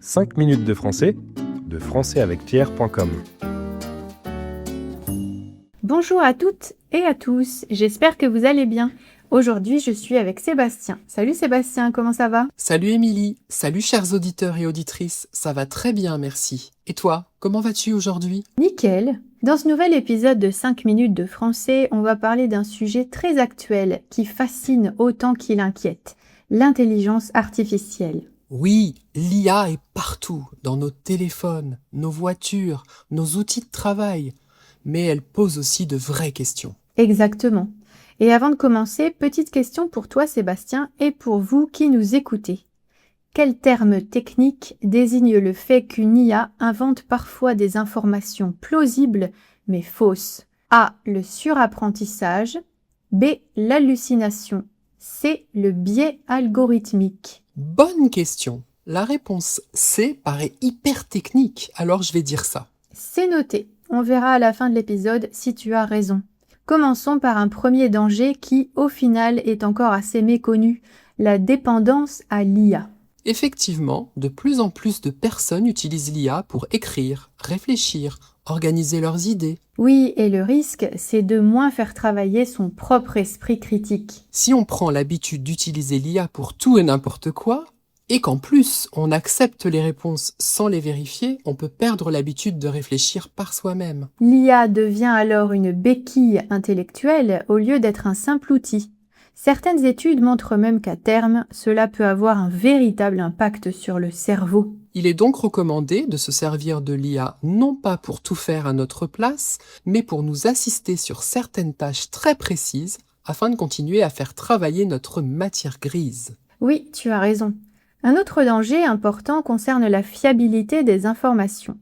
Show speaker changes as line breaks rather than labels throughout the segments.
5 minutes de français, de françaisavecpierre.com.
Bonjour à toutes et à tous, j'espère que vous allez bien. Aujourd'hui, je suis avec Sébastien. Salut Sébastien, comment ça va?
Salut Émilie, salut chers auditeurs et auditrices, ça va très bien, merci. Et toi, comment vas-tu aujourd'hui?
Nickel. Dans ce nouvel épisode de 5 minutes de français, on va parler d'un sujet très actuel qui fascine autant qu'il inquiète, l'intelligence artificielle.
Oui, l'IA est partout, dans nos téléphones, nos voitures, nos outils de travail, mais elle pose aussi de vraies questions.
Exactement. Et avant de commencer, petite question pour toi Sébastien et pour vous qui nous écoutez. Quel terme technique désigne le fait qu'une IA invente parfois des informations plausibles mais fausses? A. Le surapprentissage. B. L'hallucination. C. Le biais algorithmique.
Bonne question. La réponse C paraît hyper technique, alors je vais dire ça.
C'est noté. On verra à la fin de l'épisode si tu as raison. Commençons par un premier danger qui, au final, est encore assez méconnu, la dépendance à l'IA.
Effectivement, de plus en plus de personnes utilisent l'IA pour écrire, réfléchir, organiser leurs idées.
Oui, et le risque, c'est de moins faire travailler son propre esprit critique.
Si on prend l'habitude d'utiliser l'IA pour tout et n'importe quoi, et qu'en plus on accepte les réponses sans les vérifier, on peut perdre l'habitude de réfléchir par soi-même.
L'IA devient alors une béquille intellectuelle au lieu d'être un simple outil. Certaines études montrent même qu'à terme, cela peut avoir un véritable impact sur le cerveau.
Il est donc recommandé de se servir de l'IA non pas pour tout faire à notre place, mais pour nous assister sur certaines tâches très précises afin de continuer à faire travailler notre matière grise.
Oui, tu as raison. Un autre danger important concerne la fiabilité des informations.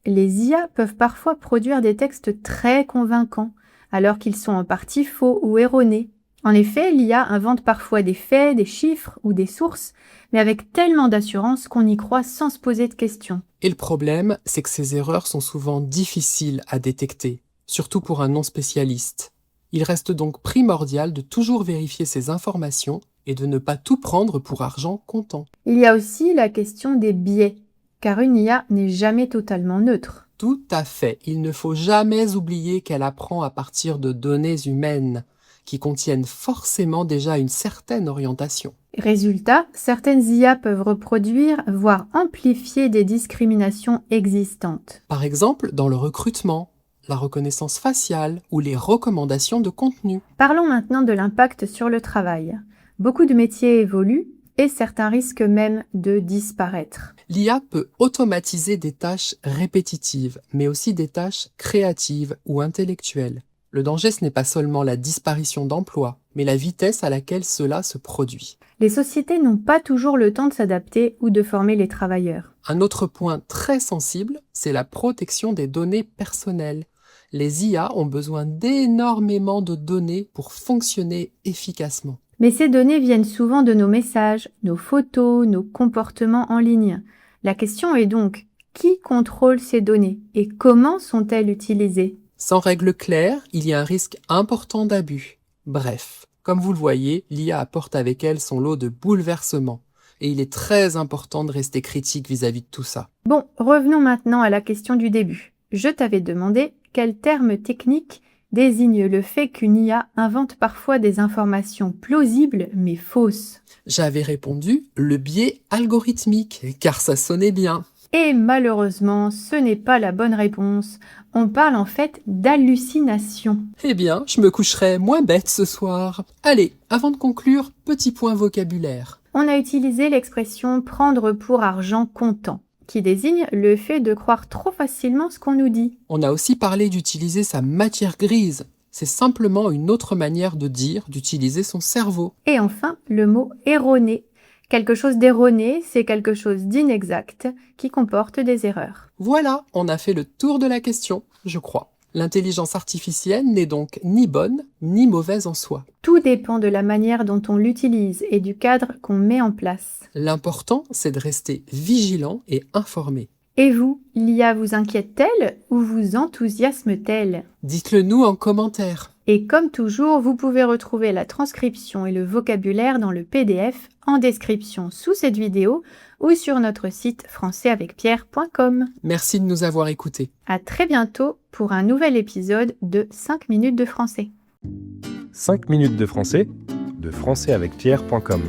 Les IA peuvent parfois produire des textes très convaincants, alors qu'ils sont en partie faux ou erronés. En effet, l'IA invente parfois des faits, des chiffres ou des sources, mais avec tellement d'assurance qu'on y croit sans se poser de questions.
Et le problème, c'est que ces erreurs sont souvent difficiles à détecter, surtout pour un non-spécialiste. Il reste donc primordial de toujours vérifier ces informations et de ne pas tout prendre pour argent comptant.
Il y a aussi la question des biais, car une IA n'est jamais totalement neutre.
Tout à fait, il ne faut jamais oublier qu'elle apprend à partir de données humaines, qui contiennent forcément déjà une certaine orientation.
Résultat, certaines IA peuvent reproduire, voire amplifier des discriminations existantes.
Par exemple, dans le recrutement, la reconnaissance faciale ou les recommandations de contenu.
Parlons maintenant de l'impact sur le travail. Beaucoup de métiers évoluent et certains risquent même de disparaître.
L'IA peut automatiser des tâches répétitives, mais aussi des tâches créatives ou intellectuelles. Le danger, ce n'est pas seulement la disparition d'emplois, mais la vitesse à laquelle cela se produit.
Les sociétés n'ont pas toujours le temps de s'adapter ou de former les travailleurs.
Un autre point très sensible, c'est la protection des données personnelles. Les IA ont besoin d'énormément de données pour fonctionner efficacement.
Mais ces données viennent souvent de nos messages, nos photos, nos comportements en ligne. La question est donc, qui contrôle ces données et comment sont-elles utilisées ?
Sans règle claire, il y a un risque important d'abus. Bref, comme vous le voyez, l'IA apporte avec elle son lot de bouleversements. Et il est très important de rester critique vis-à-vis de tout ça.
Bon, revenons maintenant à la question du début. Je t'avais demandé quel terme technique désigne le fait qu'une IA invente parfois des informations plausibles mais fausses.
J'avais répondu le biais algorithmique, car ça sonnait bien.
Et malheureusement, ce n'est pas la bonne réponse. On parle en fait d'hallucination.
Eh bien, je me coucherai moins bête ce soir. Allez, avant de conclure, petit point vocabulaire.
On a utilisé l'expression « prendre pour argent comptant », qui désigne le fait de croire trop facilement ce qu'on nous dit.
On a aussi parlé d'utiliser sa matière grise. C'est simplement une autre manière de dire d'utiliser son cerveau.
Et enfin, le mot « erroné ». Quelque chose d'erroné, c'est quelque chose d'inexact qui comporte des erreurs.
Voilà, on a fait le tour de la question, je crois. L'intelligence artificielle n'est donc ni bonne ni mauvaise en soi.
Tout dépend de la manière dont on l'utilise et du cadre qu'on met en place.
L'important, c'est de rester vigilant et informé.
Et vous, l'IA vous inquiète-t-elle ou vous enthousiasme-t-elle ?
Dites-le nous en commentaire.
Et comme toujours, vous pouvez retrouver la transcription et le vocabulaire dans le PDF en description sous cette vidéo ou sur notre site françaisavecpierre.com.
Merci de nous avoir écoutés.
À très bientôt pour un nouvel épisode de 5 minutes de français.
5 minutes de français, de françaisavecpierre.com.